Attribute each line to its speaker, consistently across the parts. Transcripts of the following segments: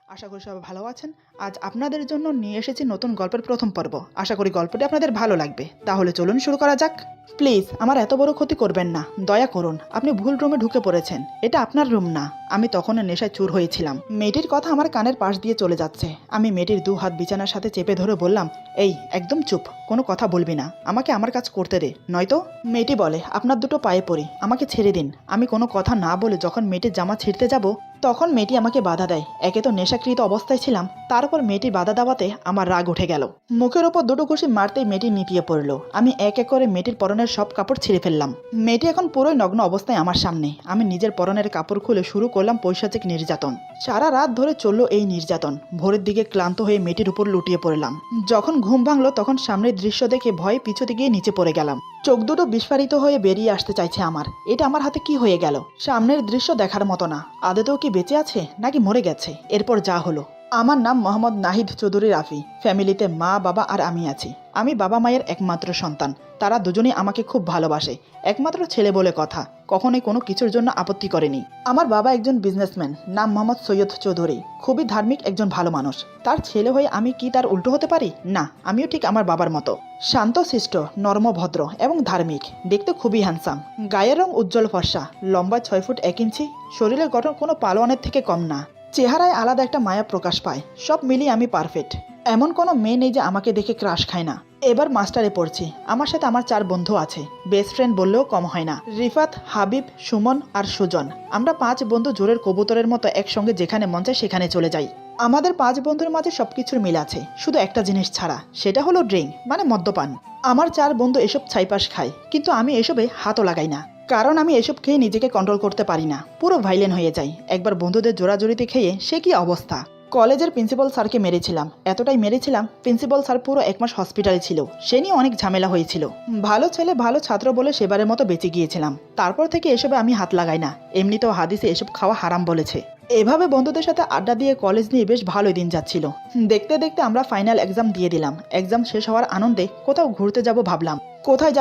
Speaker 1: আশা করি সবাই ভালো আছেন। আজ আপনাদের জন্য নিয়ে এসেছি নতুন গল্পের প্রথম পর্ব। আশা করি গল্পটি আপনাদের ভালো লাগবে। তাহলে চলুন শুরু করা যাক। প্লিজ আমার এত বড় ক্ষতি করবেন না, দয়া করুন। আপনি ভুল রুমে ঢুকে পড়েছেন, এটা আপনার রুম না। আমি তখনও নেশায় চুর হয়েছিলাম। মেয়েটির কথা আমার কানের পাশ দিয়ে চলে যাচ্ছে। আমি মেয়েটির দু হাত বিছানার সাথে চেপে ধরে বললাম, এই একদম চুপ, কোনো কথা বলবি না, আমাকে আমার কাজ করতে দে, নয়তো। মেয়েটি বলে, আপনার দুটো পায়ে পড়ি, আমাকে ছেড়ে দিন। আমি কোনো কথা না বলে যখন মেয়েটির জামা ছিঁড়তে যাব, তখন মেয়েটি আমাকে বাধা দেয়। একে তো নেশাকৃত অবস্থায় ছিলাম, তারপর মেয়েটি বাধা দেওয়াতে আমার রাগ উঠে গেল। মুখের ওপর দুটো ঘুষি মারতেই মেয়েটি নিতিয়ে পড়ল। আমি এক এক করে মেয়েটির পরনের সব কাপড় ছিঁড়ে ফেললাম। মেয়েটি এখন পুরোই নগ্ন অবস্থায় আমার সামনে। আমি নিজের পরনের কাপড় খুলে শুরু করলাম পৈশাচিক নির্যাতন। সারা রাত ধরে চললো এই নির্যাতন। ভোরের দিকে ক্লান্ত হয়ে মেয়েটির উপর লুটিয়ে পড়লাম। যখন ঘুম ভাঙলো তখন সামনের দৃশ্য দেখে ভয়ে পিছুতে গিয়ে নিচে পড়ে গেলাম। চোখ দুটো বিস্ফারিত হয়ে বেরিয়ে আসতে চাইছে আমার। এটা আমার হাতে কি হয়ে গেল? সামনের দৃশ্য দেখার মতো না। আদতেও কি বেঁচে আছে নাকি মরে গেছে? এরপর যা হলো। আমার নাম মোহাম্মদ নাহিদ চৌধুরী রাফি। ফ্যামিলিতে মা, বাবা আর আমি আছি। আমি বাবা মায়ের একমাত্র সন্তান। তারা দুজনেই আমাকে খুব ভালোবাসে। একমাত্র ছেলে বলে কথা, কখনোই কোনো কিছুর জন্য আপত্তি করেনি। আমার বাবা একজন বিজনেসম্যান, নাম মোহাম্মদ সৈয়দ চৌধুরী। খুবই ধার্মিক একজন ভালো মানুষ। তার ছেলে হয়ে আমি কি তার উল্টো হতে পারি? না, আমিও ঠিক আমার বাবার মতো শান্তশিষ্ট, নর্মভদ্র এবং ধার্মিক। দেখতে খুবই হ্যান্ডসাম। গায়ের রং উজ্জ্বল ফর্সা, লম্বা 6 ফুট 1 ইঞ্চি, শরীরের গঠন কোনো পালোয়ানের থেকে কম না। চেহারায় আলাদা একটা মায়া প্রকাশ পায়। সব মিলিয়ে আমি পারফেক্ট। এমন কোনো মেয়ে নেই যে আমাকে দেখে ক্রাশ খায় না। এবার মাস্টারে পড়ছি। আমার সাথে আমার 4 বন্ধু আছে। বেস্ট ফ্রেন্ড বললেও কম হয় না। রিফাত, হাবিব, সুমন আর সুজন। আমরা 5 বন্ধু জোরের কবুতরের মতো একসঙ্গে যেখানে মন চায় সেখানে চলে যাই। আমাদের 5 বন্ধুর মাঝে সবকিছুর মিল আছে, শুধু একটা জিনিস ছাড়া, সেটা হলো ড্রিঙ্ক, মানে মদ্যপান। আমার 4 বন্ধু এসব ছাইপাশ খায়, কিন্তু আমি এসবে হাতও লাগাই না। কারণ আমি এসব খেয়ে নিজেকে কন্ট্রোল করতে পারি না, পুরো ভাইলেন হয়ে যাই। একবার বন্ধুদের জোরাজোরিতে খেয়ে সে কি অবস্থা! কলেজের প্রিন্সিপাল স্যারকে মেরেছিলাম। এতটাই মেরেছিলাম, প্রিন্সিপাল স্যার পুরো 1 মাস হসপিটালে ছিল। সে নিয়ে অনেক ঝামেলা হয়েছিল। ভালো ছেলে ভালো ছাত্র বলে সেবারের মতো বেঁচে গিয়েছিলাম। তারপর থেকে এসবে আমি হাত লাগাই না। এমনিতেও হাদিসে এসব খাওয়া হারাম বলেছে। এভাবে বন্ধুদের সাথে আড্ডা দিয়ে কলেজ নিয়ে বেশ ভালোই দিন যাচ্ছিল। দেখতে দেখতে আমরা ফাইনাল এক্সাম দিয়ে দিলাম। এক্সাম শেষ হওয়ার আনন্দে কোথাও ঘুরতে যাব ভাবলাম। কোথায়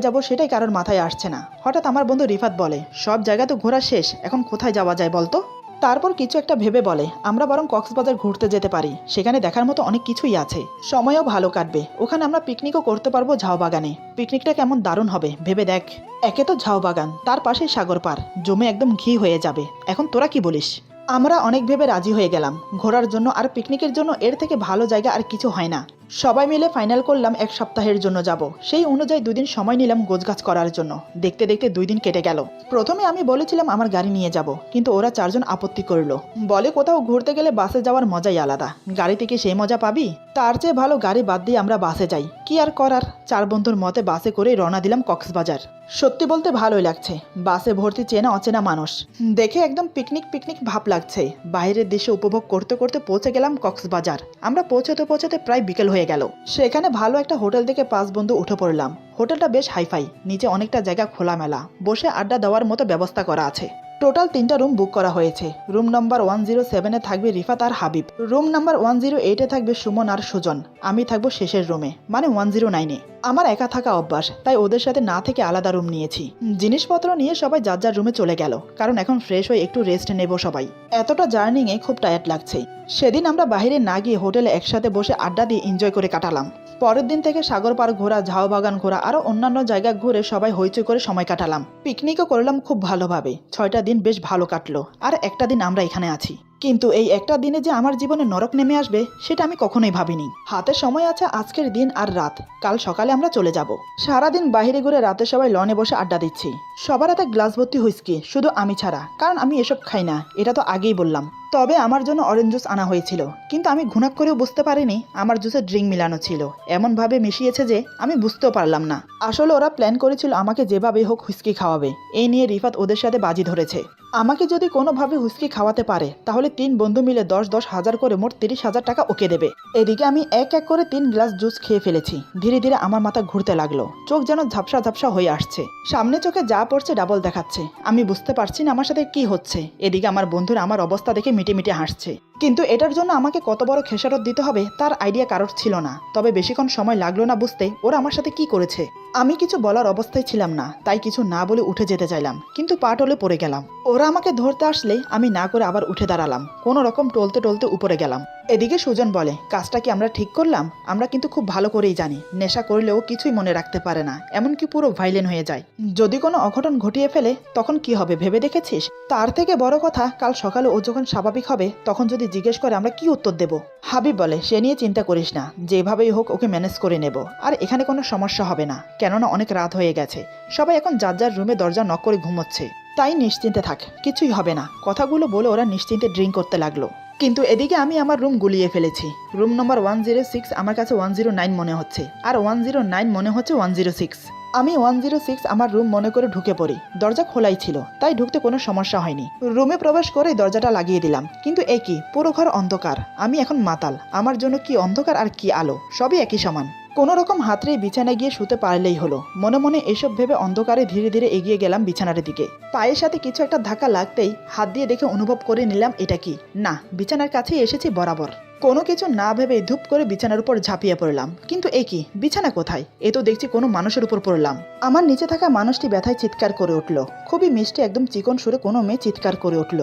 Speaker 1: যাব সেটাই কারোর মাথায় আসছে না। হঠাৎ আমার বন্ধু রিফাত বলে, সব জায়গা তো ঘোরা শেষ, এখন কোথায় যাওয়া যায় বলতো? তারপর কিছু একটা ভেবে বলে, আমরা বরং কক্সবাজার ঘুরতে যেতে পারি, সেখানে দেখার মতো অনেক কিছুই আছে, সময়ও ভালো কাটবে। ওখানে আমরা পিকনিকও করতে পারবো ঝাউ বাগানে। পিকনিকটা কেমন দারুণ হবে ভেবে দেখ। একে তো ঝাউ বাগান, তার পাশেই সাগর পার, জমে একদম ঘি হয়ে যাবে। এখন তোরা কি বলিস? আমরা অনেক ভেবে রাজি হয়ে গেলাম। ঘোরার জন্য আর পিকনিকের জন্য এর থেকে ভালো জায়গা আর কিছু হয় না। সবাই মিলে ফাইনাল করলাম 1 সপ্তাহের জন্য যাব। সেই অনুযায়ী 2 দিন সময় নিলাম গোছগাছ করার জন্য। দেখতে দেখতে 2 দিন কেটে গেল। প্রথমে আমি বলেছিলাম আমার গাড়ি নিয়ে যাব, কিন্তু ওরা 4 জন আপত্তি করলো। বলে, কোথাও ঘুরতে গেলে বাসে যাওয়ার মজাই আলাদা, গাড়িতে কি সেই মজা পাবি? তার চেয়ে ভালো গাড়ি বাদ দিয়ে আমরা বাসে যাই। কি আর করার, 4 বন্ধুর মতে বাসে করে রওনা দিলাম কক্সবাজার। সত্যি বলতে ভালোই লাগছে। বাসে ভর্তি চেনা অচেনা মানুষ, দেখে একদম পিকনিক পিকনিক ভাব লাগছে। বাইরের দৃশ্য উপভোগ করতে করতে পৌঁছে গেলাম কক্সবাজার। আমরা পৌঁছতে পৌঁছতে প্রায় বিকেল হয়ে গেল। সেখানে ভালো একটা হোটেল দেখে 5 বন্ধু উঠে পড়লাম। হোটেলটা বেশ হাইফাই, নিচে অনেকটা জায়গা খোলামেলা, বসে আড্ডা দেওয়ার মতো ব্যবস্থা করা আছে। টোটাল 3টা রুম বুক করা হয়েছে। রুম নাম্বার 107-এ থাকবে রিফাত আর হাবিব। রুম নাম্বার 108-এ থাকবে সুমন আর সুজন। আমি থাকবো শেষের রুমে, মানে 109-এ। আমার একা থাকা অভ্যাস, তাই ওদের সাথে না থেকে আলাদা রুম নিয়েছি। জিনিসপত্র নিয়ে সবাই যার যার রুমে চলে গেল, কারণ এখন ফ্রেশ হয়ে একটু রেস্ট নেব সবাই। এতটা জার্নিংয়ে খুব টায়ার্ড লাগছে। সেদিন আমরা বাইরে না গিয়ে হোটেলে একসাথে বসে আড্ডা দিয়ে এনজয় করে কাটালাম। পরের দিন থেকে সাগর পার ঘোরা, ঝাউ বাগান ঘোরা আরো অন্যান্য জায়গা ঘুরে সবাই হইচই করে সময় কাটালাম। পিকনিকও করলাম খুব ভালোভাবে। 6টা দিন বেশ ভালো কাটলো। আর একটা দিন আমরা এখানে আছি। কিন্তু এই একটা দিনে যে আমার জীবনে নরক নেমে আসবে সেটা আমি কখনোই ভাবিনি। হাতে সময় আছে আজকের দিন আর রাত, কাল সকালে আমরা চলে যাব। সারাদিন বাইরে ঘুরে রাতে সবাই লনে বসে আড্ডা দিচ্ছি। সবার হাতে গ্লাস ভর্তি হুইস্কি, শুধু আমি ছাড়া, কারণ আমি এসব খাই না, এটা তো আগেই বললাম। তবে আমার জন্য অরেঞ্জ জুস আনা হয়েছিল, কিন্তু আমি ঘুণাক করেও বুঝতে পারিনি আমার জুসে ড্রিঙ্ক মিলানো ছিল। এমনভাবে মিশিয়েছে যে আমি বুঝতেও পারলাম না। আসলে ওরা প্ল্যান করেছিল আমাকে যেভাবে হোক হুইস্কি খাওয়াবে। এই নিয়ে রিফাত ওদের সাথে বাজি ধরেছে। আমাকে যদি কোনোভাবে হুইস্কি খাওয়াতে পারে তাহলে 3 বন্ধু মিলে 10-10 হাজার করে মোট 30,000 টাকা ওকে দেবে। এদিকে আমি এক এক করে 3 গ্লাস জুস খেয়ে ফেলেছি। ধীরে ধীরে আমার মাথা ঘুরতে লাগলো, চোখ যেন ঝাপসা ঝাপসা হয়ে আসছে। সামনে চোখে যা পড়ছে ডাবল দেখাচ্ছে। আমি বুঝতে পারছি না আমার সাথে কি হচ্ছে। এদিকে আমার বন্ধুরা আমার অবস্থা দেখে মিটে মিটে হাসছে। কিন্তু এটার জন্য আমাকে কত বড় খেসারত দিতে হবে তার আইডিয়া কারোর ছিল না। তবে বেশিক্ষণ সময় লাগলো না বুঝতে ওরা আমার সাথে কি করেছে। আমি কিছু বলার অবস্থায় ছিলাম না, তাই কিছু না বলে উঠে যেতে চাইলাম, কিন্তু পা টলে পড়ে গেলাম। ওরা আমাকে ধরতে আসলে আমি না করে আবার উঠে দাঁড়ালাম, কোনো রকম টলতে টলতে উপরে গেলাম। এদিকে সুজন বলে, কাজটা কি আমরা ঠিক করলাম? আমরা কিন্তু খুব ভালো করেই জানি নেশা করলেও কিছুই মনে রাখতে পারে না, এমনকি পুরো ভাইলেন হয়ে যায়। যদি কোনো অঘটন ঘটিয়ে ফেলে তখন কি হবে ভেবে দেখেছিস? তার থেকে বড় কথা, কাল সকালে ও যখন স্বাভাবিক হবে তখন যদি জিজ্ঞেস করে আমরা কি উত্তর দেব? হাবিব বলে, সে নিয়ে চিন্তা করিস না, যেভাবেই হোক ওকে ম্যানেজ করে নেব। আর এখানে কোনো সমস্যা হবে না, কেননা অনেক রাত হয়ে গেছে, সবাই এখন যার যার রুমে দরজা নক করে ঘুমোচ্ছে, তাই নিশ্চিন্তে থাক, কিছুই হবে না। কথাগুলো বলে ওরা নিশ্চিন্তে ড্রিঙ্ক করতে লাগলো। কিন্তু এদিকে আমি আমার রুম গুলিয়ে ফেলেছি। রুম নম্বর 106 আমার কাছে 109 মনে হচ্ছে, আর 109 মনে হচ্ছে 106। আমি 106 আমার রুম মনে করে ঢুকে পড়ি। দরজা খোলাই ছিল, তাই ঢুকতে কোনো সমস্যা হয়নি। রুমে প্রবেশ করেই দরজাটা লাগিয়ে দিলাম, কিন্তু একই পুরো ঘর অন্ধকার। আমি এখন মাতাল, আমার জন্য কি অন্ধকার আর কি আলো, সবই একই সমান। কোনো রকম হাতরে বিছানায় গিয়ে শুতে পারলেই হলো, মনে মনে এসব ভেবে অন্ধকারে ধীরে ধীরে এগিয়ে গেলাম বিছানার দিকে। পায়ের সাথে কিছু একটা ধাক্কা লাগতেই হাত দিয়ে দেখে অনুভব করে নিলাম এটা কি। না, বিছানার কাছেই এসেছি বরাবর। কোনো কিছু না ভেবে ধূপ করে বিছানার উপর ঝাঁপিয়ে পড়লাম, কিন্তু এ কি, বিছানা কোথায়? এ তো দেখছি কোনো মানুষের উপর পড়লাম। আমার নিচে থাকা মানুষটি ব্যথায় চিৎকার করে উঠল। খুবই মিষ্টি একদম চিকন সুরে কোনো মেয়ে চিৎকার করে উঠল।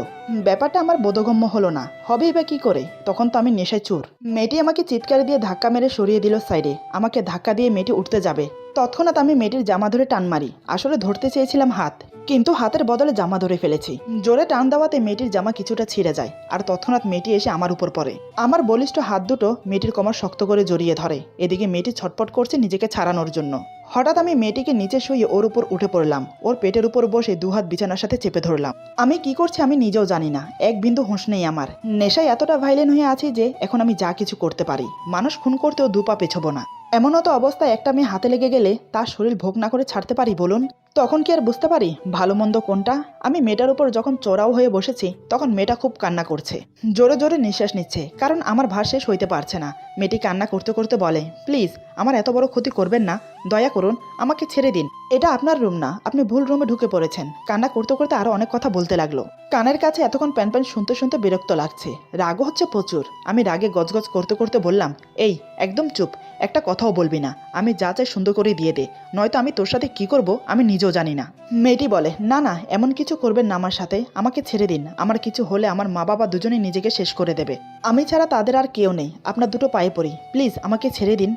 Speaker 1: ব্যাপারটা আমার বোধগম্য হলো না, হবেই বা কি করে, তখন তো আমি নেশায় চুর। মেয়েটি আমাকে চিৎকার দিয়ে ধাক্কা মেরে সরিয়ে দিল সাইডে। আমাকে ধাক্কা দিয়ে মেয়েটি উঠতে যাবে, তৎক্ষণাৎ আমি মেয়েটির জামা ধরে টান মারি। আসলে ধরতে চেয়েছিলাম হাত, কিন্তু হাতের বদলে জামা ধরে ফেলেছি। জোরে টান দেওয়াতে মেয়েটির জামা কিছুটা ছিঁড়ে যায়, আর তৎক্ষণাৎ মেয়েটি এসে আমার উপর পড়ে। আমার বলিষ্ঠ হাত দুটো মেয়েটির কোমর শক্ত করে জড়িয়ে ধরে। এদিকে মেয়েটি ছটপট করছে নিজেকে ছাড়ানোর জন্য। হঠাৎ আমি মেয়েটিকে নিচে শুয়ে ওর উপর উঠে পড়লাম। ওর পেটের উপর বসে দুহাত বিছানার সাথে চেপে ধরলাম। আমি কি করছি আমি নিজেও জানি না, এক বিন্দু হুঁশ নেই আমার। নেশায় এতটা ভাইলেন হয়ে আছি যে এখন আমি যা কিছু করতে পারি, মানুষ খুন করতেও দুপা পেছবো না। এমনও অবস্থায় একটা মেয়ে হাতে লেগে গেলে তার শরীর ভোগ না করে ছাড়তে পারি বলুন? তখন কি আর বুঝতে পারি ভালো মন্দ কোনটা? আমি মেয়েটার উপর যখন চড়াও হয়ে বসেছি তখন মেয়েটা খুব কান্না করছে, জোরে জোরে নিঃশ্বাস নিচ্ছে, কারণ আমার ভার শেষ হইতে পারছে না। মেয়েটি কান্না করতে করতে বলে, প্লিজ আমার এত বড় ক্ষতি করবেন না, দয়া করুন, আমাকে ছেড়ে দিন। এটা আপনার রুম না, আপনি ভুল রুমে ঢুকে পড়েছেন। কান্না করতে করতে আরো অনেক কথা বলতে লাগলো। কানের কাছে এতক্ষণ প্যান প্যান শুনতে শুনতে বিরক্ত লাগছে, রাগও হচ্ছে প্রচুর। আমি রাগে গজগজ করতে করতে বললাম, এই একদম চুপ, একটা কথাও বলবি না, আমি যা চাই সুন্দর করে দিয়ে দে, নয়তো আমি তোর সাথে কি করব আমি নিজেও জানি না। মেয়েটি বলে, না না, এমন কিছু করবেন না আমার সাথে, আমাকে ছেড়ে দিন। আমার কিছু হলে আমার মা বাবা দুজনেই নিজেকে শেষ করে দেবে, আমি ছাড়া তাদের আর কেউ নেই, আপনার দুটো পায়ে পড়ি, প্লিজ আমাকে ছেড়ে দিন।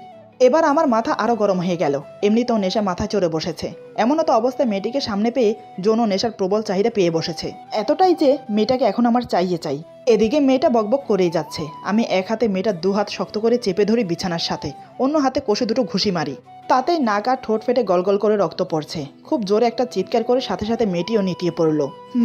Speaker 1: এবার আমার মাথা আরো গরম হয়ে গেল। এমনিতেও নেশা মাথা চড়ে বসেছে, এমনও অবস্থায় মেয়েটিকে সামনে পেয়ে যৌন নেশার প্রবল চাহিদা পেয়ে বসেছে, এতটাই যে মেয়েটাকে এখন আমার চাই। এদিকে মেয়েটা বকবক করেই যাচ্ছে। আমি এক হাতে মেয়েটার দু হাত শক্ত করে চেপে ধরি বিছানার সাথে, অন্য হাতে কষে দুটো ঘুষি মারি। তাতেই নাক আর ঠোঁট ফেটে গলগল করে রক্ত পড়ছে। খুব জোরে একটা চিৎকার করে সাথে সাথে মেয়েটিও নিতিয়ে পড়ল।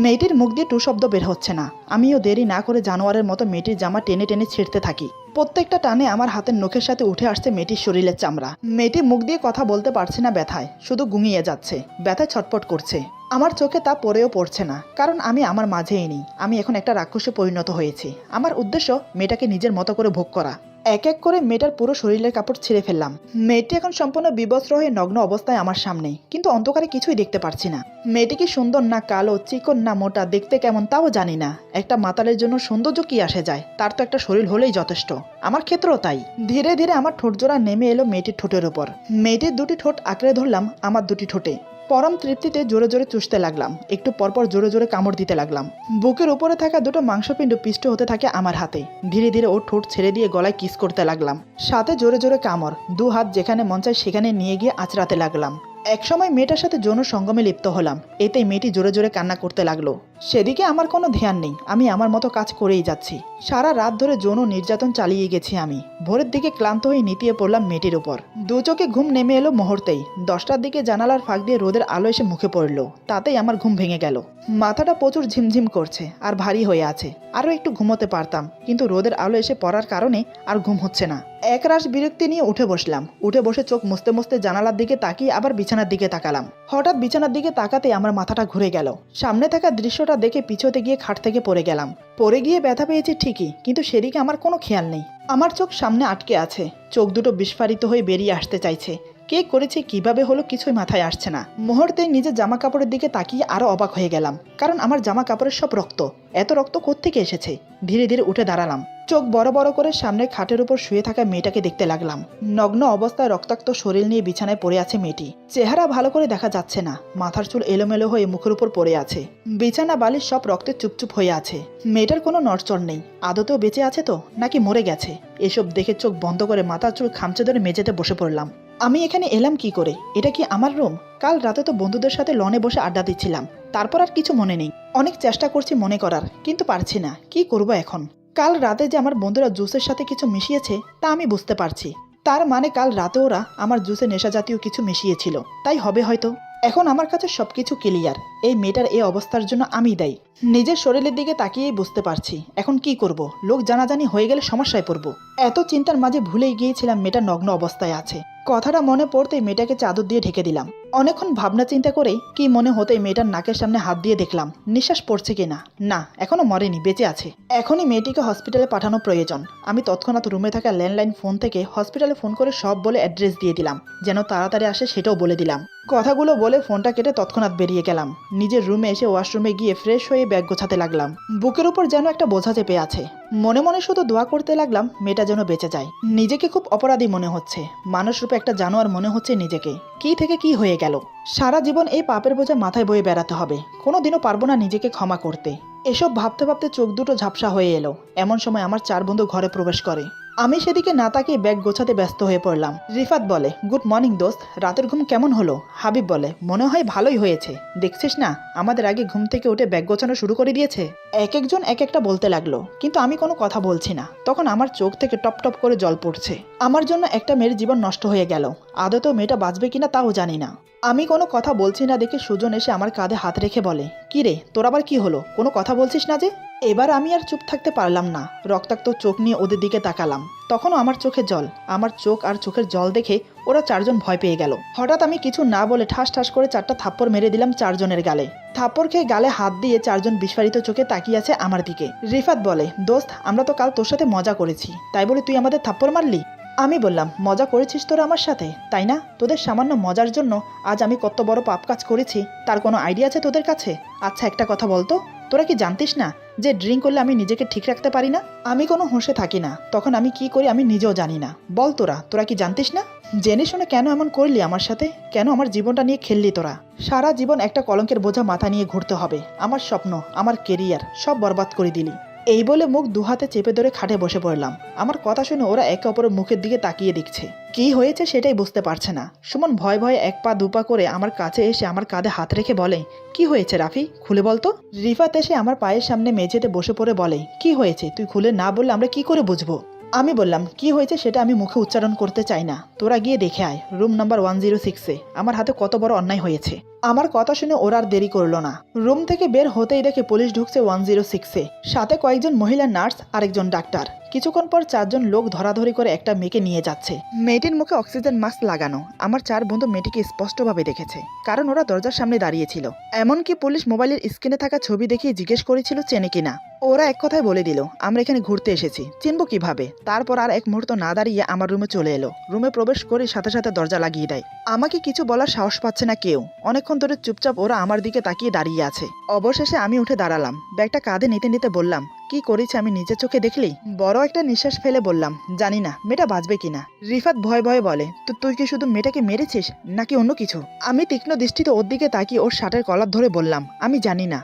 Speaker 1: মেয়েটির মুখ দিয়ে টু শব্দ বের হচ্ছে না। আমিও দেরি না করে জানোয়ারের মতো মেয়েটির জামা টেনে টেনে ছিঁড়তে থাকি। প্রত্যেকটা টানে আমার হাতের নখের সাথে উঠে আসছে মেয়েটির শরীরের চামড়া। মেয়েটি মুখ দিয়ে কথা বলতে পারছে না ব্যথায়, শুধু ঘুমিয়ে যাচ্ছে, ব্যথায় ছটপট করছে। আমার চোখে তা পড়েও পড়ছে না, কারণ আমি আমার মাঝেই নেই। আমি এখন একটা রাক্ষসে পরিণত হয়েছি। আমার উদ্দেশ্য মেয়েটাকে নিজের মতো করে ভোগ করা। এক এক করে মেয়েটার পুরো শরীরের কাপড় ছিঁড়ে ফেললাম। মেয়েটি এখন সম্পূর্ণ বিবস্ত্র হয়ে নগ্ন অবস্থায় আমার সামনে, কিন্তু অন্ধকারে কিছুই দেখতে পারছি না। মেয়েটি কি সুন্দর না কালো, চিকন না মোটা, দেখতে কেমন তাও জানি না। একটা মাতালের জন্য সৌন্দর্য কি আসে যায়, তার তো একটা শরীর হলেই যথেষ্ট। আমার ক্ষেত্রেও তাই। ধীরে ধীরে আমার ঠোঁট জোড়া নেমে এলো মেয়েটির ঠোঁটের উপর। মেয়েটির দুটি ঠোঁট আঁকড়ে ধরলাম আমার দুটি ঠোঁটে। পরম তৃপ্তিতে জোরে জোরে চুষতে লাগলাম, একটু পরপর জোরে জোরে কামড় দিতে লাগলাম। বুকের উপরে থাকা দুটো মাংসপিণ্ড পিষ্ট হতে থাকে আমার হাতে। ধীরে ধীরে ওর ঠোঁট ছেড়ে দিয়ে গলায় কিস করতে লাগলাম, সাথে জোরে জোরে কামড়। দু হাত যেখানে মন চায় সেখানে নিয়ে গিয়ে আঁচড়াতে লাগলাম। একসময় মেয়েটার সাথে যৌন সঙ্গমে লিপ্ত হলাম। এতেই মেয়েটি জোরে জোরে কান্না করতে লাগলো। সেদিকে আমার কোনো ধ্যান নেই, আমি আমার মতো কাজ করেই যাচ্ছি। সারা রাত ধরে যৌন নির্যাতন চালিয়ে গেছি আমি। ভোরের দিকে ক্লান্ত হয়ে নিতিয়ে পড়লাম মেয়েটির উপর। দু চোখে ঘুম নেমে এলো মুহূর্তেই। 10টার দিকে জানালার ফাঁক দিয়ে রোদের আলো এসে মুখে পড়ল, তাতেই আমার ঘুম ভেঙে গেল। মাথাটা প্রচুর ঝিমঝিম করছে আর ভারী হয়ে আছে। আরও একটু ঘুমোতে পারতাম, কিন্তু রোদের আলো এসে পড়ার কারণে আর ঘুম হচ্ছে না। একরাশ বিরক্তি নিয়ে উঠে বসলাম। উঠে বসে চোখ মুছতে মুছতে জানালার দিকে তাকিয়ে আবার বিছানার দিকে তাকালাম। হঠাৎ বিছানার দিকে তাকাতে আমার মাথাটা ঘুরে গেল। সামনে থাকা দৃশ্যটা দেখে পিছোতে গিয়ে খাট থেকে পড়ে গেলাম। পড়ে গিয়ে ব্যথা পেয়েছি ঠিকই, কিন্তু সেদিকে আমার কোনো খেয়াল নেই। আমার চোখ সামনে আটকে আছে, চোখ দুটো বিস্ফারিত হয়ে বেরিয়ে আসতে চাইছে। কে করেছে, কিভাবে হলো, কিছুই মাথায় আসছে না। মুহূর্তে নিজের জামা কাপড়ের দিকে তাকিয়ে আরো অবাক হয়ে গেলাম, কারণ আমার জামা কাপড়ের সব রক্ত। এত রক্ত কোত্থেকে এসেছে? ধীরে ধীরে উঠে দাঁড়ালাম। চোখ বড় বড় করে সামনের খাটের উপর শুয়ে থাকা মেয়েটাকে দেখতে লাগলাম। নগ্ন অবস্থায় রক্তাক্ত শরীর নিয়ে বিছানায় পড়ে আছে মেয়েটি। চেহারা ভালো করে দেখা যাচ্ছে না, মাথার চুল এলোমেলো হয়ে মুখের উপর পড়ে আছে। বিছানা বালিশ সব রক্তে চুপচুপ হয়ে আছে। মেয়েটার কোনো নড়চড় নেই। আদতেও বেঁচে আছে তো নাকি মরে গেছে? এসব দেখে চোখ বন্ধ করে মাথার চুল খামচে ধরে মেঝেতে বসে পড়লাম। আমি এখানে এলাম কি করে? এটা কি আমার রুম? কাল রাতে তো বন্ধুদের সাথে লনে বসে আড্ডা দিচ্ছিলাম, তারপর আর কিছু মনে নেই। অনেক চেষ্টা করছি মনে করার, কিন্তু পারছি না। কি করব এখন? কাল রাতে যে আমার বন্ধুরা জুসের সাথে কিছু মিশিয়েছে তা আমি বুঝতে পারছি। তার মানে কাল রাতে ওরা আমার জুসে নেশা জাতীয় কিছু মিশিয়েছিল, তাই হবে হয়তো। এখন আমার কাছে সবকিছু ক্লিয়ার। এই মেয়েটার এই অবস্থার জন্য আমি দায়ী। নিজের শরীরের দিকে তাকিয়েই বুঝতে পারছি এখন কি করব। লোক জানাজানি হয়ে গেলে সমস্যায় পড়ব। এত চিন্তার মাঝে ভুলেই গিয়েছিলাম মেয়েটা নগ্ন অবস্থায় আছে। কথাটা মনে পড়তেই মেয়েটাকে চাদর দিয়ে ঢেকে দিলাম। অনেকক্ষণ ভাবনা চিন্তা করে কি মনে হতেই মেয়েটার নাকের সামনে হাত দিয়ে দেখলাম নিঃশ্বাস পড়ছে কিনা। না, এখনো মরেনি, বেঁচে আছে। এখনই মেয়েটিকে হসপিটালে পাঠানো প্রয়োজন। আমি তৎক্ষণাৎ রুমে থাকা ল্যান্ডলাইন ফোন থেকে হসপিটালে ফোন করে সব বলে অ্যাড্রেস দিয়ে দিলাম, যেন তাড়াতাড়ি আসে সেটাও বলে দিলাম। কথাগুলো বলে ফোনটা কেটে তৎক্ষণাৎ বেরিয়ে গেলাম। নিজের রুমে এসে ওয়াশরুমে গিয়ে ফ্রেশ হয়ে ব্যাগ গোছাতে লাগলাম। বুকের উপর যেন একটা বোঝা চেপে আছে। মনে মনে শুধু দোয়া করতে লাগলাম মেয়েটা যেন বেঁচে যায়। নিজেকে খুব অপরাধী মনে হচ্ছে। মানুষ রূপে একটা জানোয়ার মনে হচ্ছে নিজেকে। কি থেকে কি হয়ে গেল? সারা জীবন এই পাপের বোঝা মাথায় বয়ে বেড়াতে হবে। কোনোদিনও পারবো না নিজেকে ক্ষমা করতে। এসব ভাবতে ভাবতে চোখ দুটো ঝাপসা হয়ে এলো। এমন সময় আমার 4 বন্ধু ঘরে প্রবেশ করে। আমি সেদিকে না তাকিয়ে ব্যাগ গোছাতে ব্যস্ত হয়ে পড়লাম। রিফাত বলে, গুড মর্নিং দোস্ত, রাতের ঘুম কেমন হলো? হাবিব বলে, মনে হয় ভালোই হয়েছে। দেখছিস না, আমাদের আগে ঘুম থেকে উঠে ব্যাগ গোছানো শুরু করে দিয়েছে। এক একজন এক একটা বলতে লাগলো, কিন্তু আমি কোনো কথা বলছি না। তখন আমার চোখ থেকে টপ টপ করে জল পড়ছে। আমার জন্য একটা মেয়ের জীবন নষ্ট হয়ে গেল। আদতেও মেয়েটা বাঁচবে কিনা তাও জানি না। আমি কোনো কথা বলছি না দেখে সুজন এসে আমার কাঁধে হাত রেখে বলে, কি রে, তোর আবার কি হলো? কোনো কথা বলছিস না যে? এবার আমি আর চুপ থাকতে পারলাম না। রক্তাক্ত চোখ নিয়ে ওদের দিকে তাকালাম। তখনও আমার চোখে জল। আমার চোখ আর চোখের জল দেখে ওরা 4 জন ভয় পেয়ে গেল। হঠাৎ আমি কিছু না বলে ঠাস ঠাস করে 4টা থাপ্পড় মেরে দিলাম 4 জনের গালে। থাপ্পড় খেয়ে গালে হাত দিয়ে 4 জন বিস্ফারিত চোখে তাকিয়ে আছে আমার দিকে। রিফাত বলে, দোস্ত, আমরা তো কাল তোর সাথে মজা করেছি, তাই বলে তুই আমাদের থাপ্পড় মারলি? আমি বললাম, মজা করেছিস তোরা আমার সাথে, তাই না? তোদের সামান্য মজার জন্য আজ আমি কত বড় পাপ কাজ করেছি তার কোনো আইডিয়া আছে তোদের কাছে? আচ্ছা, একটা কথা বলতো, তোরা কি জানতিস না যে ড্রিঙ্ক করলে আমি নিজেকে ঠিক রাখতে পারি না? আমি কোনো হোঁশে থাকি না, তখন আমি কি করি আমি নিজেও জানি না। বল তোরা কি জানতিস না? জেনে শুনে কেন এমন করলি আমার সাথে? কেন আমার জীবনটা নিয়ে খেললি তোরা? সারা জীবন একটা কলঙ্কের বোঝা মাথা নিয়ে ঘুরতে হবে। আমার স্বপ্ন, আমার কেরিয়ার সব বরবাদ করে দিলি। এই বলে মুখ দুহাতে চেপে ধরে খাটে বসে পড়লাম। আমার কথা শুনে ওরা একে অপরের মুখের দিকে তাকিয়ে দেখছে। কি হয়েছে সেটাই বুঝতে পারছে না। সুমন ভয়ে ভয়ে 1 পা 2 পা করে আমার কাছে এসে আমার কাঁধে হাত রেখে বলে, কি হয়েছে রাফি, খুলে বলতো? রিফাত এসে আমার পায়ের সামনে মেঝেতে বসে পড়ে বলে, কি হয়েছে তুই খুলে না বললে আমরা কি করে বুঝবো? আমি বললাম, কি হয়েছে সেটা আমি মুখে উচ্চারণ করতে চাই না। তোরা গিয়ে দেখে আয় রুম নাম্বার 106-এ আমার হাতে কত বড় অন্যায় হয়েছে। আমার কথা শুনে ওরা আর দেরি করলো না। রুম থেকে বের হতেই দেখে পুলিশ ঢুকছে 106-এ, সাথে কয়েকজন মহিলা নার্স আর একজন ডাক্তার। কিছুক্ষণ পর 4 জন লোক ধরাধরি করে একটা মেয়েকে নিয়ে যাচ্ছে। মেয়েটির মুখে অক্সিজেন মাস্ক লাগানো। আমার 4 বন্ধু মেয়েটিকে স্পষ্টভাবে দেখেছে, কারণ ওরা দরজার সামনে দাঁড়িয়েছিল। এমনকি পুলিশ মোবাইলের স্ক্রিনে থাকা ছবি দেখিয়ে জিজ্ঞেস করেছিল চেনে কিনা। ওরা এক কথায় বলে দিল, আমরা এখানে ঘুরতে এসেছি, চিনবো কিভাবে? তারপর আর এক মুহূর্ত না দাঁড়িয়ে আমার রুমে চলে এলো। রুমে প্রবেশ করে সাথে সাথে দরজা লাগিয়ে দেয়। আমাকে কিছু বলার সাহস পাচ্ছে না কেউ। অনেকক্ষণ ধরে চুপচাপ ওরা আমার দিকে তাকিয়ে দাঁড়িয়ে আছে। অবশেষে আমি উঠে দাঁড়ালাম। ব্যাগটা কাঁধে নিতে নিতে বললাম, কি করেছি আমি নিজের চোখে দেখলি? বড় একটা নিঃশ্বাস ফেলে বললাম, জানি না মেয়েটা বাঁচবে কিনা। রিফাত ভয়ে ভয়ে বলে, তো তুই কি শুধু মেয়েটাকে মেরেছিস নাকি অন্য কিছু? আমি তীক্ষ্ণ দৃষ্টিতে ওর দিকে তাকিয়ে ওর শার্টের কলার ধরে বললাম, আমি জানি না,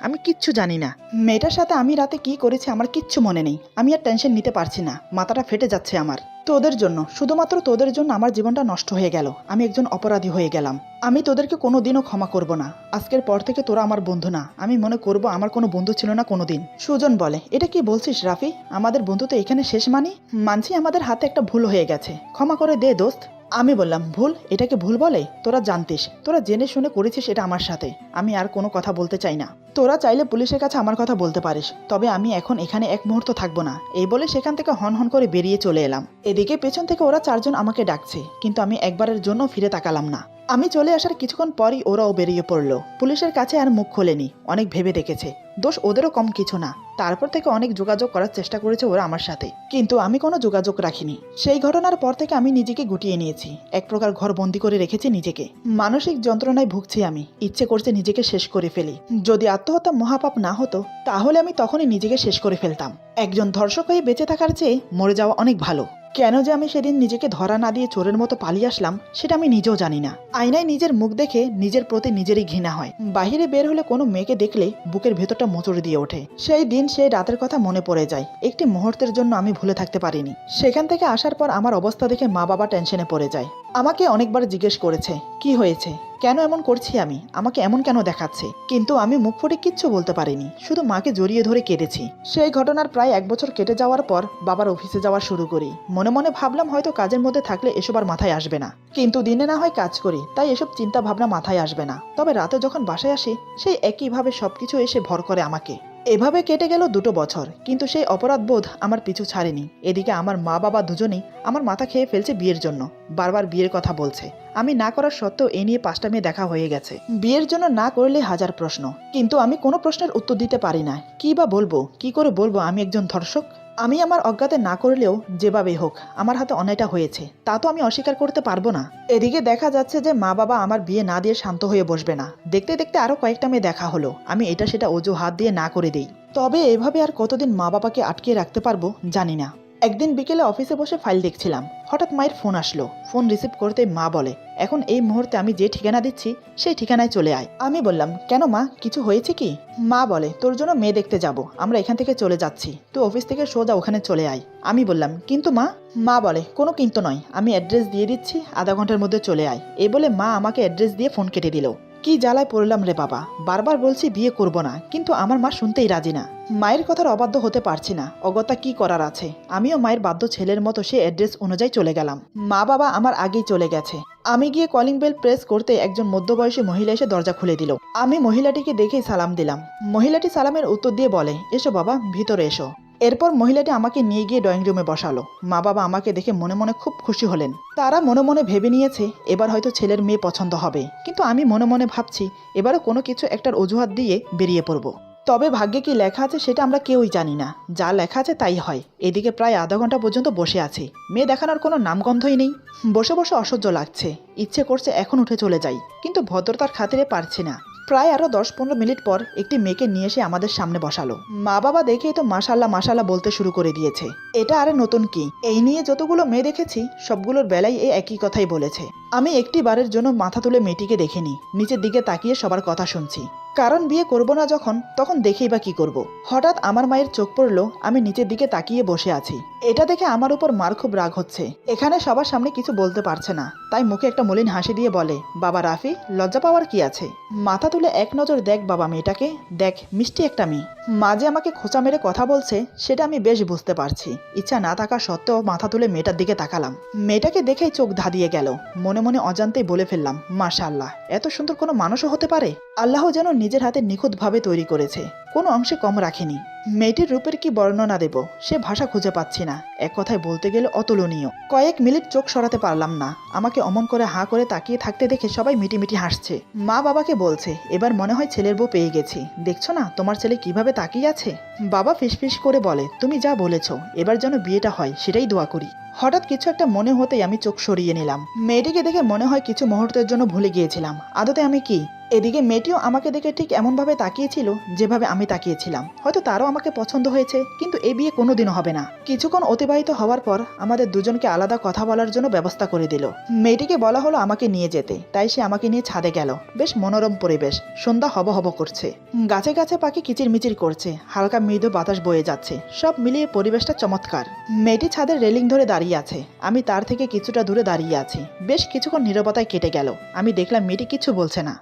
Speaker 1: আমি কিচ্ছু জানি না। মেয়েটার সাথে আমি রাতে কি করেছি আমার কিচ্ছু মনে নেই। আমি আর টেনশন নিতে পারছি না, মাথাটা ফেটে যাচ্ছে আমার। তোদের জন্য, শুধুমাত্র তোদের জন্য আমার জীবনটা নষ্ট হয়ে গেল। আমি একজন অপরাধী হয়ে গেলাম। আমি তোদেরকে কোনোদিনও ক্ষমা করব না। আজকের পর থেকে তোরা আমার বন্ধু না। আমি মনে করব আমার কোনো বন্ধু ছিল না কোনোদিন। সুজন বলে, এটা কি বলছিস রাফি? আমাদের বন্ধু তো এখানে শেষ। মানছি আমাদের হাতে একটা ভুল হয়ে গেছে, ক্ষমা করে দে দোস্ত। আমি বললাম, ভুল? এটাকে ভুল বলে? তোরা জানতিস, তোরা জেনে শুনে করেছিস এটা আমার সাথে। আমি আর কোনো কথা বলতে চাই না। তোরা চাইলে পুলিশের কাছে আমার কথা বলতে পারিস, তবে আমি এখন এখানে এক মুহূর্ত থাকবো না। এই বলে সেখান থেকে হন হন করে বেরিয়ে চলে এলাম। এদিকে পেছন থেকে ওরা 4 জন আমাকে ডাকছে, কিন্তু আমি একবারের জন্য ফিরে তাকালাম না। আমি চলে আসার কিছুক্ষণ পরই ওরাও বেরিয়ে পড়ল। পুলিশের কাছে আর মুখ খোলেনি, অনেক ভেবে দেখেছে, দোষ ওদেরও কম কিছু না। তারপর থেকে অনেক যোগাযোগ করার চেষ্টা করেছে ওরা আমার সাথে, কিন্তু আমি কোনো যোগাযোগ রাখিনি। সেই ঘটনার পর থেকে আমি নিজেকে গুটিয়ে নিয়েছি, এক প্রকার ঘর বন্দি করে রেখেছি নিজেকে। মানসিক যন্ত্রণায় ভুগছি আমি, ইচ্ছে করছে নিজেকে শেষ করে ফেলি। যদি আত্মহত্যা মহাপাপ না হতো তাহলে আমি তখনই নিজেকে শেষ করে ফেলতাম। একজন ধর্ষক হয়ে বেঁচে থাকার চেয়ে মরে যাওয়া অনেক ভালো। কেন যে আমি সেদিন নিজেকে ধরা না দিয়ে চোরের মতো পালিয়ে আসলাম সেটা আমি নিজেও জানি না। আয়নায় নিজের মুখ দেখে নিজের প্রতি নিজেরই ঘৃণা হয়। বাহিরে বের হলে কোনো মেয়েকে দেখলে বুকের ভেতরটা মোচড় দিয়ে ওঠে। সেই দিন সেই রাতের কথা মনে পড়ে যায়, একটি মুহূর্তের জন্য আমি ভুলে থাকতে পারিনি। সেখান থেকে আসার পর আমার অবস্থা দেখে মা বাবা টেনশনে পড়ে যায়। আমাকে অনেকবার জিজ্ঞেস করেছে কি হয়েছে, কেন এমন করছি আমি, আমাকে এমন কেন দেখাচ্ছে, কিন্তু আমি মুখ ফুটে কিচ্ছু বলতে পারিনি, শুধু মাকে জড়িয়ে ধরে কেঁদেছি। সেই ঘটনার প্রায় 1 বছর কেটে যাওয়ার পর বাবার অফিসে যাওয়া শুরু করি। মনে মনে ভাবলাম হয়তো কাজের মধ্যে থাকলে এসব আর মাথায় আসবে না, কিন্তু দিনে না হয় কাজ করি তাই এসব চিন্তা ভাবনা মাথায় আসবে না। তবে রাতে যখন বাসায় আসি সেই একইভাবে সবকিছু এসে ভর করে আমাকে। এভাবে কেটে গেল 2 বছর, কিন্তু সেই অপরাধবোধ আমার পিছু ছাড়েনি। এদিকে আমার মা বাবা দুজনেই আমার মাথা খেয়ে ফেলছে বিয়ের জন্য, বারবার বিয়ের কথা বলছে। আমি না করার সত্ত্বেও এ নিয়ে 5টা মেয়ে দেখা হয়ে গেছে। বিয়ের জন্য না করলে 1000 প্রশ্ন, কিন্তু আমি কোনো প্রশ্নের উত্তর দিতে পারি না। কি বা বলবো, কি করে বলবো আমি একজন ধর্ষক। আমি আমার অজ্ঞাতে না করলেও যেভাবেই হোক আমার হাতে অন্যায়টা হয়েছে, তা তো আমি অস্বীকার করতে পারবো না। এদিকে দেখা যাচ্ছে যে মা বাবা আমার বিয়ে না দিয়ে শান্ত হয়ে বসবে না। দেখতে দেখতে আরো কয়েকটা মেয়ে দেখা হলো, আমি এটা সেটা অজুহাত দিয়ে না করে দিই। তবে এভাবে আর কতদিন মা বাবাকে আটকে রাখতে পারবো জানি না। একদিন বিকেলে অফিসে বসে ফাইল দেখছিলাম, হঠাৎ মায়ের ফোন আসলো। ফোন রিসিভ করতে মা বলে, এখন এই মুহূর্তে আমি যে ঠিকানা দিচ্ছি সেই ঠিকানায় চলে আয়। আমি বললাম, কেন মা, কিছু হয়েছে কি? মা বলে, তোর জন্য মেয়ে দেখতে যাব, আমরা এখান থেকে চলে যাচ্ছি, তুই অফিস থেকে সোজা ওখানে চলে আয়। আমি বললাম, কিন্তু মা? মা বলে, কোনো কিন্তু নয়, আমি অ্যাড্রেস দিয়ে দিচ্ছি, আধা ঘন্টার মধ্যে চলে আয়। এই বলে মা আমাকে অ্যাড্রেস দিয়ে ফোন কেটে দিল। কি জ্বালায় পড়লাম রে বাবা, বারবার বলছি বিয়ে করব না, কিন্তু আমার মা শুনতেই রাজি না। মায়ের কথার অবাধ্য হতে পারছি না, অগত্যা কি করার আছে। আমিও মায়ের বাধ্য ছেলের মতো সে অ্যাড্রেস অনুযায়ী চলে গেলাম। মা বাবা আমার আগেই চলে গেছে। আমি গিয়ে কলিং বেল প্রেস করতে একজন মধ্যবয়সী মহিলা এসে দরজা খুলে দিল। আমি মহিলাটিকে দেখেই সালাম দিলাম। মহিলাটি সালামের উত্তর দিয়ে বলে, এসো বাবা, ভিতরে এসো। এরপর মহিলাটি আমাকে নিয়ে গিয়ে ড্রয়িং রুমে বসালো। মা বাবা আমাকে দেখে মনে মনে খুব খুশি হলেন। তারা মনে মনে ভেবে নিয়েছে এবার হয়তো ছেলের মেয়ে পছন্দ হবে, কিন্তু আমি মনে মনে ভাবছি এবারও কোনো কিছু একটার অজুহাত দিয়ে বেরিয়ে পড়ব। তবে ভাগ্যে কি লেখা আছে সেটা আমরা কেউই জানি না, যা লেখা আছে তাই হয়। এদিকে প্রায় আধা ঘন্টা পর্যন্ত বসে আছি, মেয়ে দেখানোর কোনো নামগন্ধই নেই। বসে বসে অসহ্য লাগছে, ইচ্ছে করছে এখন উঠে চলে যাই, কিন্তু ভদ্রতার খাতিরে পারছি না। প্রায় আরো 10-15 মিনিট পর একটি মেয়েকে নিয়ে এসে আমাদের সামনে বসালো। মা বাবা দেখেই তো মাশাল্লাহ মাশাল্লাহ বলতে শুরু করে দিয়েছে। এটা আরে নতুন কি, এই নিয়ে যতগুলো মেয়ে দেখেছি সবগুলোর বেলায় এই একই কথাই বলেছে। আমি একটি বারের জন্য মাথা তুলে মেয়েটিকে দেখিনি, নিচের দিকে তাকিয়ে সবার কথা শুনছি। কারণ বিয়ে করব না যখন, তখন দেখেই বা কি করব। হঠাৎ আমার মায়ের চোখ পড়লো আমি নিচের দিকে তাকিয়ে বসে আছি। এটা দেখে আমার উপর মার খুব রাগ হচ্ছে। এখানে সবার সামনে কিছু বলতে পারছে না, তাই মুখে একটা মলিন হাসি দিয়ে বলে, বাবা রাফি, লজ্জা পাওয়ার কি আছে? মাথা তুলে এক নজর দেখ বাবা মেয়েটাকে, দেখ মিষ্টি একটা মেয়ে। মা যে আমাকে খোঁচা মেরে কথা বলছে সেটা আমি বেশ বুঝতে পারছি। ইচ্ছা না থাকা সত্ত্বেও মাথা তুলে মেয়েটার দিকে তাকালাম। মেয়েটাকে দেখেই চোখ ধাঁধিয়ে গেল। মনে মনে অজান্তেই বলে ফেললাম, মাশাআল্লাহ, এত সুন্দর কোনো মানুষও হতে পারে। আল্লাহ যেন নিজের হাতে নিখুঁতভাবে তৈরি করেছে, কোনো অংশে কম রাখেনি। মেয়েটির রূপের কি বর্ণনা দেব, সে ভাষা খুঁজে পাচ্ছি না। এক কথায় বলতে গেলে অতুলনীয়। কয়েক মিনিট চোখ সরাতে পারলাম না। আমাকে অমন করে হাঁ করে তাকিয়ে থাকতে দেখে সবাই মিটিমিটি হাসছে। মা বাবাকে বলছে, এবার মনে হয় ছেলের বউ পেয়ে গেছি, দেখছো না তোমার ছেলে কিভাবে তাকিয়ে আছে। বাবা ফিসফিস করে বলে, তুমি যা বলেছ, এবার যেন বিয়েটা হয় সেটাই দোয়া করি। হঠাৎ কিছু একটা মনে হতেই আমি চোখ সরিয়ে নিলাম। মেয়েটিকে দেখে মনে হয় কিছু মুহূর্তের জন্য ভুলে গিয়েছিলাম আদতে আমি কি। এদিকে মেয়েটিও আমাকে দেখে ঠিক এমনভাবে তাকিয়েছিল যেভাবে আমি তাকিয়েছিলাম। হয়তো তারও আমাকে পছন্দ হয়েছে, কিন্তু এই বিয়ে কোনোদিনও হবে না। কিছুক্ষণ অতিবাহিত হওয়ার পর আমাদের দুজনকে আলাদা কথা বলার জন্য ব্যবস্থা করে দিল। মেয়েটিকে বলা হলো আমাকে নিয়ে যেতে, তাই সে আমাকে নিয়ে ছাদে গেল। বেশ মনোরম পরিবেশ, সন্ধ্যা হব হব করছে, গাছে গাছে পাখি কিচিরমিচির করছে, হালকা মৃদু বাতাস বয়ে যাচ্ছে, সব মিলিয়ে পরিবেশটা চমৎকার। মেয়েটি ছাদের রেলিং ধরে দাঁড়িয়ে আছে, আমি তার থেকে কিছুটা দূরে দাঁড়িয়ে আছি। বেশ কিছুক্ষণ নীরবতায় কেটে গেল। আমি দেখলাম মেয়েটি কিছু বলছে না,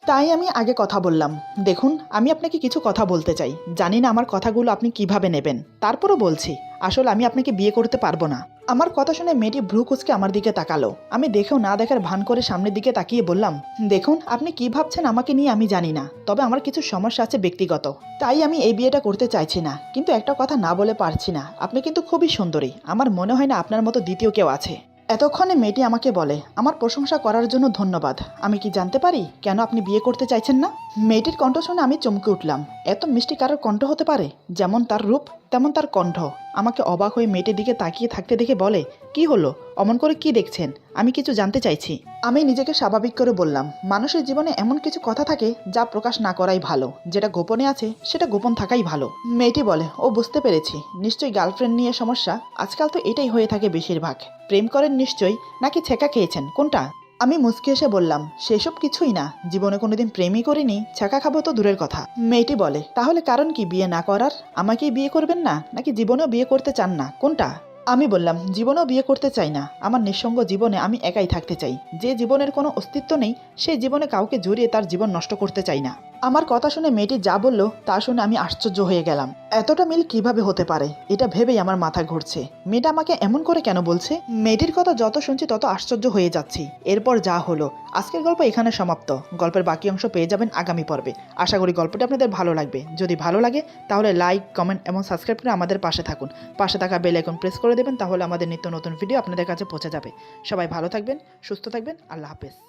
Speaker 1: তাই আমি আগে কথা বললাম, দেখুন আমি আপনাকে কিছু কথা বলতে চাই, জানি না আমার কথাগুলো আপনি কিভাবে নেবেন, তারপরও বলছি, আসলে আমি আপনাকে বিয়ে করতে পারবো না। আমার কথা শুনে মেয়েটি ভ্রু কুঁচকে আমার দিকে তাকালো। আমি দেখেও না দেখার ভান করে সামনের দিকে তাকিয়ে বললাম, দেখুন আপনি কি ভাবছেন আমাকে নিয়ে আমি জানি না, তবে আমার কিছু সমস্যা আছে ব্যক্তিগত, তাই আমি এই বিয়েটা করতে চাইছি না। কিন্তু একটা কথা না বলে পারছি না, আপনি কিন্তু খুবই সুন্দরী, আমার মনে হয় না আপনার মতো দ্বিতীয় কেউ আছে। এতক্ষণে মেয়েটি আমাকে বলে, আমার প্রশংসা করার জন্য ধন্যবাদ। আমি কি জানতে পারি কেন আপনি বিয়ে করতে চাইছেন না? মেয়েটির কণ্ঠ শুনে আমি চমকে উঠলাম। এত মিষ্টি কারোর কণ্ঠ হতে পারে? যেমন তার রূপ তেমন তার কণ্ঠ। আমাকে অবাক হয়ে মেয়েটির দিকে তাকিয়ে থাকতে দেখে বলে, কি হলো, অমন করে কি দেখছেন? আমি কিছু জানতে চাইছি। আমি নিজেকে স্বাভাবিক করে বললাম, মানুষের জীবনে এমন কিছু কথা থাকে যা প্রকাশ না করাই ভালো। যেটা গোপনে আছে সেটা গোপন থাকাই ভালো। মেয়েটি বলে, ও বুঝতে পেরেছি, নিশ্চয়ই গার্লফ্রেন্ড নিয়ে সমস্যা। আজকাল তো এটাই হয়ে থাকে বেশিরভাগ। প্রেম করেন নিশ্চয়ই, নাকি ছেঁকা খেয়েছেন, কোনটা? আমি মুচকি এসে বললাম, সেসব কিছুই না, জীবনে কোনোদিন প্রেমই করিনি, ছ্যাঁকা খাবো তো দূরের কথা। মেয়েটি বলে, তাহলে কারণ কি বিয়ে না করার? আমাকেই বিয়ে করবেন না, নাকি জীবনেও বিয়ে করতে চান না, কোনটা? আমি বললাম, জীবনেও বিয়ে করতে চাই না। আমার নিঃসঙ্গ জীবনে আমি একাই থাকতে চাই। যে জীবনের কোনো অস্তিত্ব নেই সেই জীবনে কাউকে জড়িয়ে তার জীবন নষ্ট করতে চাই না। আমার কথা শুনে মেয়েটি যা বলল তা শুনে আমি আশ্চর্য হয়ে গেলাম। এতটা মিল কিভাবে হতে পারে, এটা ভেবেই আমার মাথা ঘুরছে। মেয়েটা আমাকে এমন করে কেন বলছে? মেয়েটির কথা যত শুনছি তত আশ্চর্য হয়ে যাচ্ছি। এরপর যা হলো, আজকের গল্প এখানে সমাপ্ত। গল্পের বাকি অংশ পেয়ে যাবেন আগামী পর্বে। আশা করি গল্পটি আপনাদের ভালো লাগবে। যদি ভালো লাগে তাহলে লাইক, কমেন্ট এবং সাবস্ক্রাইব করে আমাদের পাশে থাকুন। পাশে থাকা বেল আইকন প্রেস করে দেবেন, তাহলে আমাদের নিত্য নতুন ভিডিও আপনাদের কাছে পৌঁছে যাবে। সবাই ভালো থাকবেন, সুস্থ থাকবেন। আল্লাহ হাফেজ।